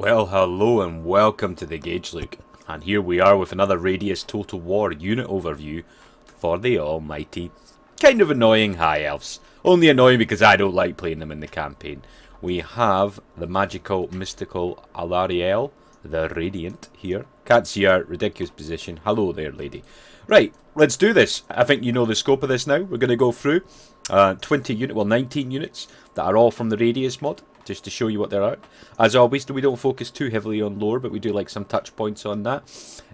Well, hello and welcome to the Gauge Look, and here we are with another Radious Total War unit overview for the almighty, kind of annoying High Elves. Only annoying because I don't like playing them in the campaign. We have the magical, mystical Alariel, the Radiant here. Can't see her ridiculous position. Hello there, lady. Right, let's do this. I think you know the scope of this now. We're going to go through 19 units that are all from the Radious mod, just to show you what they're at. As always, we don't focus too heavily on lore, but we do like some touch points on that.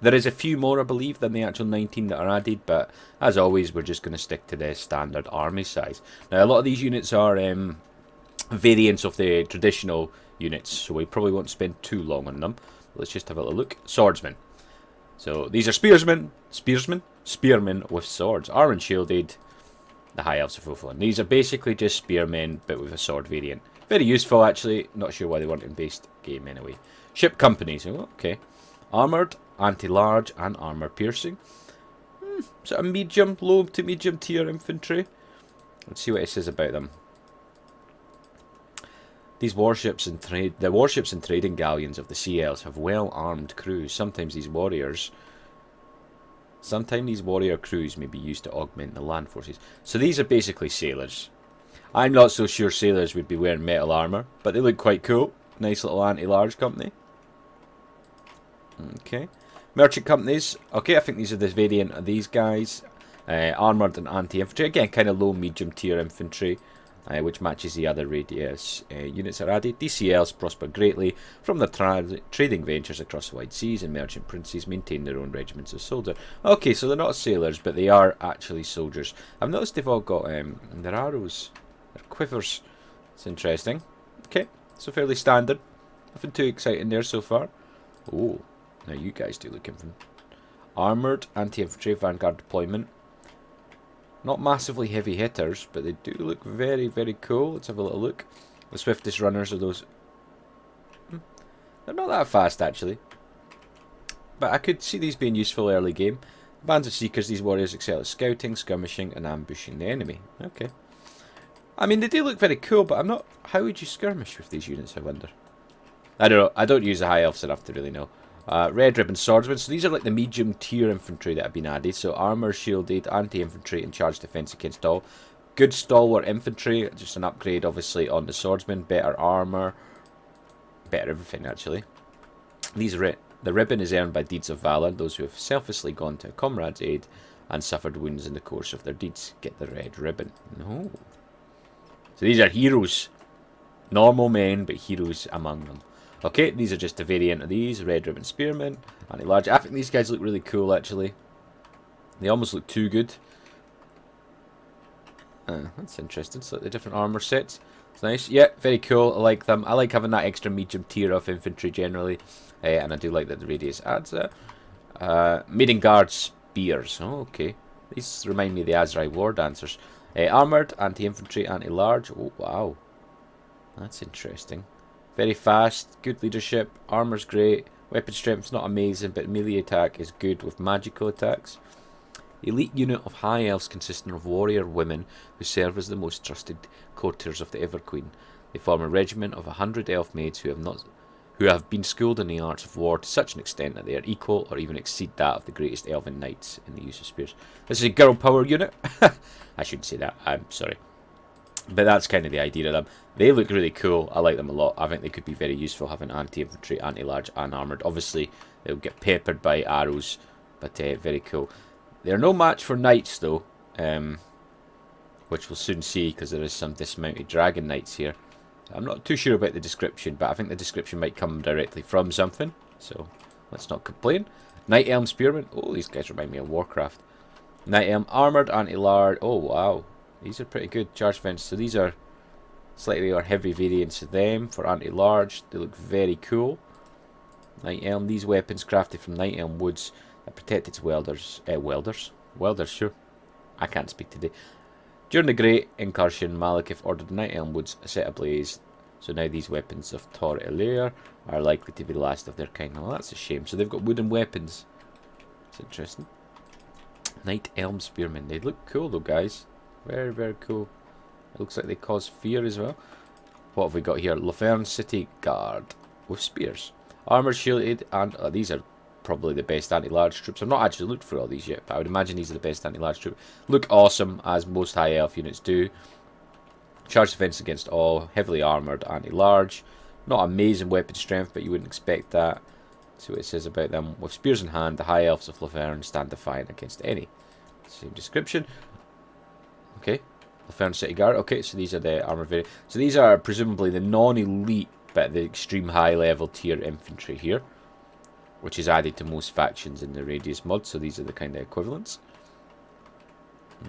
There is a few more, I believe, than the actual 19 that are added, but as always, we're just going to stick to the standard army size. Now, a lot of these units are variants of the traditional units, so we probably won't spend too long on them. Let's just have a little look. Swordsman. So, these are spearmen with swords. Armor and shielded. The High Elves are full on. These are basically just spearmen, but with a sword variant. Very useful, actually. Not sure why they weren't in base game anyway. Ship companies. Oh, okay. Armoured, anti-large, and armour piercing. Sort of medium, low to medium tier infantry. Let's see what it says about them. These warships and trading galleons of the Sea Elves have well-armed crews. Sometimes these warrior crews may be used to augment the land forces. So these are basically sailors. I'm not so sure sailors would be wearing metal armour, but they look quite cool. Nice little anti-large company. Okay. Merchant companies. Okay, I think these are the variant of these guys. Armoured and anti-infantry. Again, kind of low, medium tier infantry, which matches the other Radious units are added. These Elves prosper greatly from their trading ventures across the wide seas, and merchant princes maintain their own regiments of soldiers. Okay, so they're not sailors, but they are actually soldiers. I've noticed they've all got their arrows. Quivers. It's interesting. Okay, so fairly standard. Nothing too exciting there so far. Oh, now you guys do look different. Armoured, anti-infantry, vanguard deployment. Not massively heavy hitters, but they do look very, very cool. Let's have a little look. The swiftest runners are those. They're not that fast, actually. But I could see these being useful early game. Bands of Seekers, these warriors excel at scouting, skirmishing, and ambushing the enemy. Okay. I mean, they do look very cool, but I'm not... How would you skirmish with these units, I wonder? I don't know. I don't use the High Elves enough to really know. Red Ribbon Swordsman. So these are like the medium tier infantry that have been added. So armour, shielded, anti-infantry, and charge defence against all. Good stalwart infantry. Just an upgrade, obviously, on the Swordsman. Better armour. Better everything, actually. The ribbon is earned by deeds of valour. Those who have selflessly gone to a comrade's aid and suffered wounds in the course of their deeds get the red ribbon. No. So these are heroes. Normal men, but heroes among them. Okay, these are just a variant of these. Red Ribbon Spearmint. Anti-large. I think these guys look really cool, actually. They almost look too good. That's interesting. Slightly different armour sets. It's nice. Yeah, very cool. I like them. I like having that extra medium tier of infantry generally. And I do like that the Radius adds that. Maiden Guard Spears. Oh, okay. These remind me of the Azrai War Dancers. Armoured, anti-infantry, anti-large. Oh, wow. That's interesting. Very fast, good leadership, armour's great, weapon strength's not amazing, but melee attack is good with magical attacks. Elite unit of High Elves consisting of warrior women who serve as the most trusted courtiers of the Everqueen. They form a regiment of 100 elf maids who have been schooled in the arts of war to such an extent that they are equal or even exceed that of the greatest elven knights in the use of spears. This is a girl power unit. I shouldn't say that, I'm sorry. But that's kind of the idea of them. They look really cool. I like them a lot. I think they could be very useful having anti-infantry, anti-large and armoured. Obviously, they'll get peppered by arrows, but very cool. They're no match for knights, though, which we'll soon see because there is some dismounted dragon knights here. I'm not too sure about the description, but I think the description might come directly from something, so let's not complain. Knight Elm Spearmint. Oh, these guys remind me of Warcraft. Knight Elm Armoured, anti-large. Oh, wow. These are pretty good. Charge fence. So these are slightly more heavy variants of them for anti-large. They look very cool. Knight Elm. These weapons crafted from Knight Elm woods that protect its welders. Welders, sure. I can't speak today. During the Great Incursion, Malekith ordered the Knight Elm woods set ablaze. So now these weapons of Tor Elair are likely to be the last of their kind. Well, that's a shame. So they've got wooden weapons. It's interesting. Knight Elm Spearmen. They look cool though, guys. Very, very cool. It looks like they cause fear as well. What have we got here? Laverne City Guard. with spears. Armoured, shielded, and these are probably the best anti-large troops. I've not actually looked through all these yet, but I would imagine these are the best anti-large troops. Look awesome, as most high elf units do. Charge defense against all, heavily armoured, anti-large. Not amazing weapon strength, but you wouldn't expect that. See what it says about them. With spears in hand, the high elves of Laverne stand defiant against any. Same description. Okay, Laverne City Guard. Okay, so these are the armoured variant. So these are presumably the non-elite, but the extreme high level tier infantry here, which is added to most factions in the Radious mod. So these are the kind of equivalents.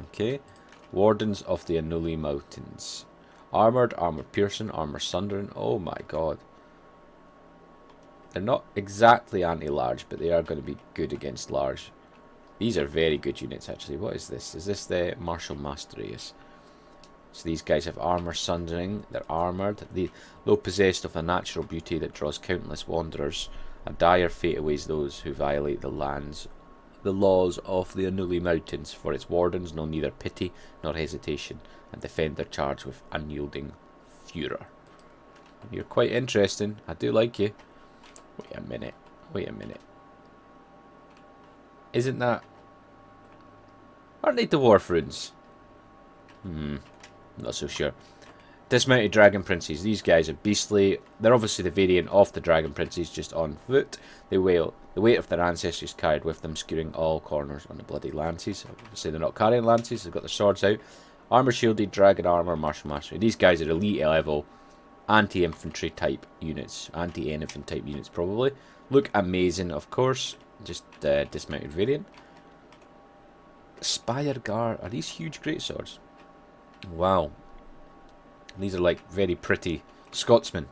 Okay, Wardens of the Anuli Mountains. Armoured, armour piercing, armour sundering. Oh my god. They're not exactly anti-large, but they are going to be good against large. These are very good units, actually. What is this? Is this the Martial Master Race? So these guys have armour sundering. They're armoured. Though possessed of a natural beauty that draws countless wanderers, a dire fate awaits those who violate the laws of the Anuli Mountains. For its wardens know neither pity nor hesitation, and defend their charge with unyielding furor. You're quite interesting. I do like you. Wait a minute. Wait a minute. Isn't that... Aren't they dwarf runes? Not so sure. Dismounted Dragon Princes. These guys are beastly. They're obviously the variant of the Dragon Princes, just on foot. They wail. The weight of their ancestors carried with them, skewering all corners on the bloody lances. Obviously they're not carrying lances, they've got their swords out. Armour shielded, dragon armour, martial mastery. These guys are elite level, anti-infantry type units. Anti-anything type units, probably. Look amazing, of course. Just dismounted variant. Spire Guard. Are these huge greatswords? Wow. These are like very pretty Scotsmen.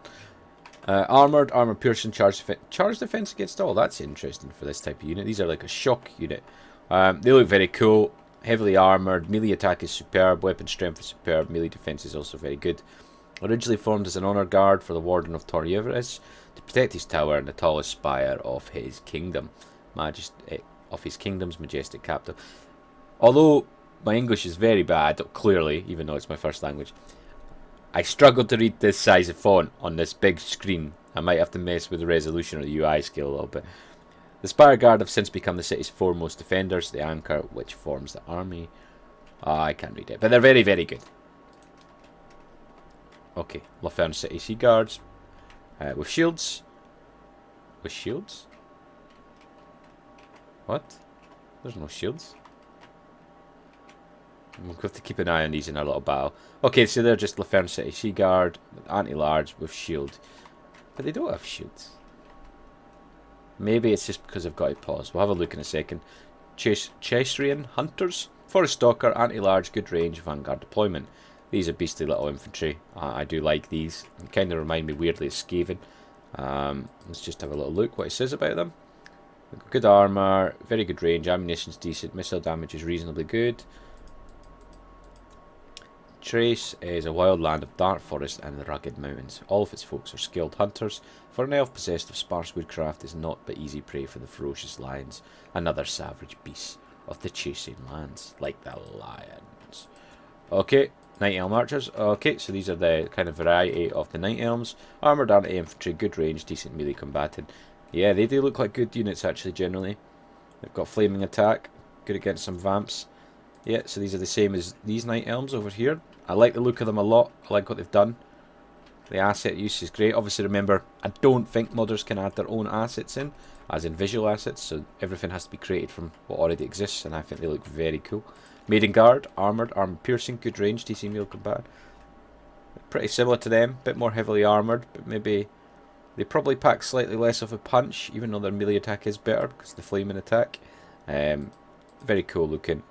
Armoured, armour piercing, charge defense against all. That's interesting for this type of unit. These are like a shock unit. They look very cool. Heavily armoured. Melee attack is superb. Weapon strength is superb. Melee defense is also very good. Originally formed as an honour guard for the Warden of Torrievres to protect his tower and the tallest spire of his kingdom. Of his kingdom's majestic capital. Although my English is very bad, clearly, even though it's my first language, I struggle to read this size of font on this big screen. I might have to mess with the resolution or the UI scale a little bit. The Spire Guard have since become the city's foremost defenders, the anchor which forms the army. I can't read it, but they're very, very good. Okay, Laverne City Sea Guards with shields. With shields? What? There's no shields. We'll have to keep an eye on these in our little battle. Okay, so they're just Laverne City Sea Guard, anti-large with shield. But they don't have shields. Maybe it's just because I've got to pause. We'll have a look in a second. Chestrian Hunters. Forest Stalker, anti-large, good range, vanguard deployment. These are beastly little infantry. I do like these. They kind of remind me weirdly of Skaven. Let's just have a little look what it says about them. Good armour, very good range, ammunition's decent, missile damage is reasonably good. Trace is a wild land of dark forest and the rugged mountains. All of its folks are skilled hunters. For an elf possessed of sparse woodcraft is not but easy prey for the ferocious lions and other savage beasts of the chasing lands, like the lions. Okay, Night Elm Archers. Okay, so these are the kind of variety of the Night Elms. Armoured anti-infantry, good range, decent melee combatant. Yeah, they do look like good units actually, generally. They've got flaming attack, good against some vamps. Yeah, so these are the same as these Night Elms over here. I like the look of them a lot. I like what they've done. The asset use is great. Obviously, remember, I don't think modders can add their own assets in, as in visual assets, so everything has to be created from what already exists, and I think they look very cool. Maiden Guard, armoured, armor piercing, good range, DC melee combat. Pretty similar to them, bit more heavily armoured, but maybe they probably pack slightly less of a punch, even though their melee attack is better, because of the flaming attack. Very cool looking.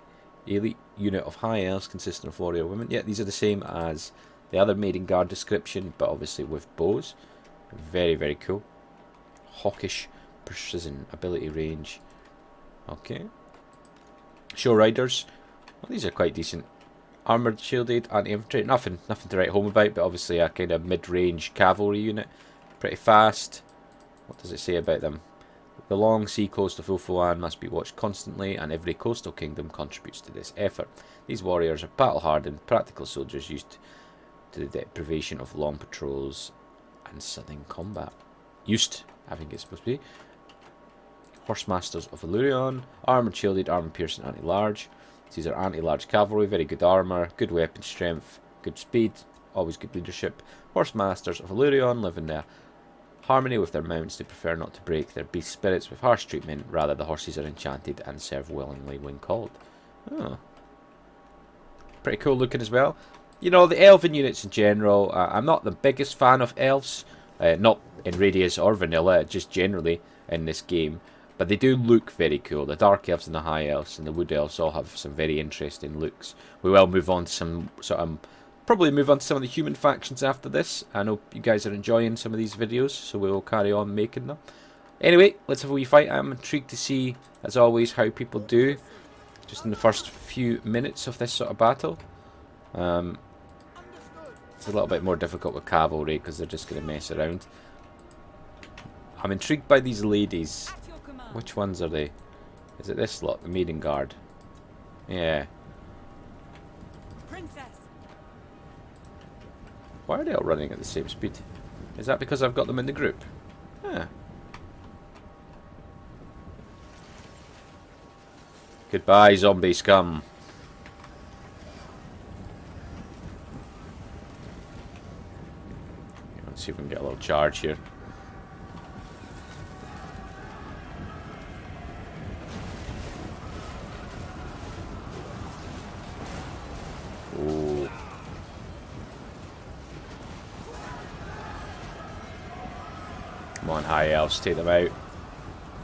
Elite unit of high elves consisting of warrior women. Yeah, these are the same as the other Maiden Guard description, but obviously with bows. Very, very cool. Hawkish precision, ability range. Okay. Show Riders. Well, these are quite decent. Armoured, shielded, anti-infantry. Nothing to write home about, but obviously a kind of mid-range cavalry unit. Pretty fast. What does it say about them? The long sea coast of Ulfuan must be watched constantly, and every coastal kingdom contributes to this effort. These warriors are battle-hardened, practical soldiers used to the deprivation of long patrols and sudden combat. I think it's supposed to be. Horsemasters of Illyrion. Armored shielded, armor piercing, anti-large. These are anti-large cavalry, very good armor, good weapon strength, good speed, always good leadership. Horsemasters of Illyrion live in their harmony with their mounts. They prefer not to break their beast spirits with harsh treatment. Rather, the horses are enchanted and serve willingly when called. Oh. Pretty cool looking as well. You know, the elven units in general, I'm not the biggest fan of elves. Not in Radious or Vanilla, just generally in this game. But they do look very cool. The Dark Elves and the High Elves and the Wood Elves all have some very interesting looks. We will move on to some probably move on to some of the human factions after this. I know you guys are enjoying some of these videos, so we will carry on making them. Anyway, let's have a wee fight. I'm intrigued to see, as always, how people do just in the first few minutes of this sort of battle. It's a little bit more difficult with cavalry because they're just going to mess around. I'm intrigued by these ladies. Which ones are they? Is it this lot, the Maiden Guard? Yeah. Princess. Why are they all running at the same speed? Is that because I've got them in the group? Yeah. Goodbye, zombie scum. Let's see if we can get a little charge here. Ooh. Come on, High Elves, take them out.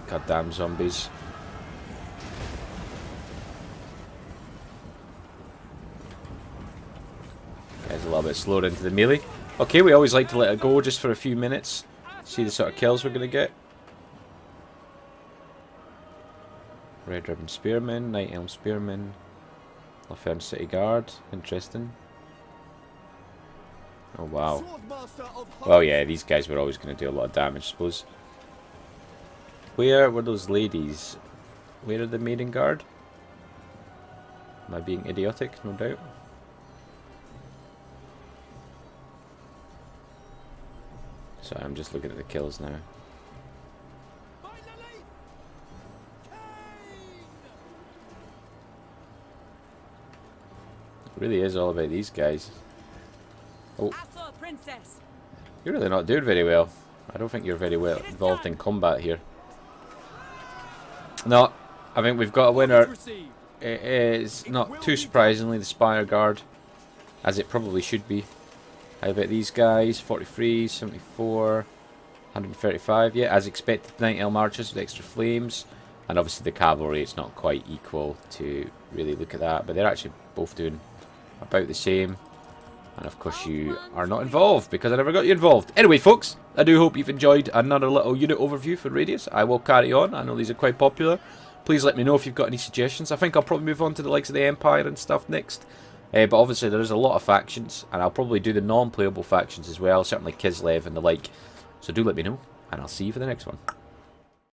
Goddamn zombies. Guys, a little bit slower into the melee. Okay, we always like to let it go just for a few minutes. See the sort of kills we're going to get. Red Ribbon Spearmen, Elm Spearmint. Elm City Guard, interesting. Oh wow. Well yeah, these guys were always going to do a lot of damage, I suppose. Where were those ladies? Where are the Maiden Guard? Am I being idiotic? No doubt. Sorry, I'm just looking at the kills now. It really is all about these guys. Oh. You're really not doing very well. I don't think you're very well involved in combat here. No, I think we've got a winner. It is, not too surprisingly, the Spire Guard. As it probably should be. How about these guys? 43, 74, 135. Yeah, as expected, Night Elm Archers with extra flames. And obviously the cavalry, it's not quite equal to really look at that. But they're actually both doing about the same. And of course you are not involved because I never got you involved. Anyway folks, I do hope you've enjoyed another little unit overview for Radious. I will carry on. I know these are quite popular. Please let me know if you've got any suggestions. I think I'll probably move on to the likes of the Empire and stuff next. But obviously there is a lot of factions. And I'll probably do the non-playable factions as well. Certainly Kislev and the like. So do let me know. And I'll see you for the next one.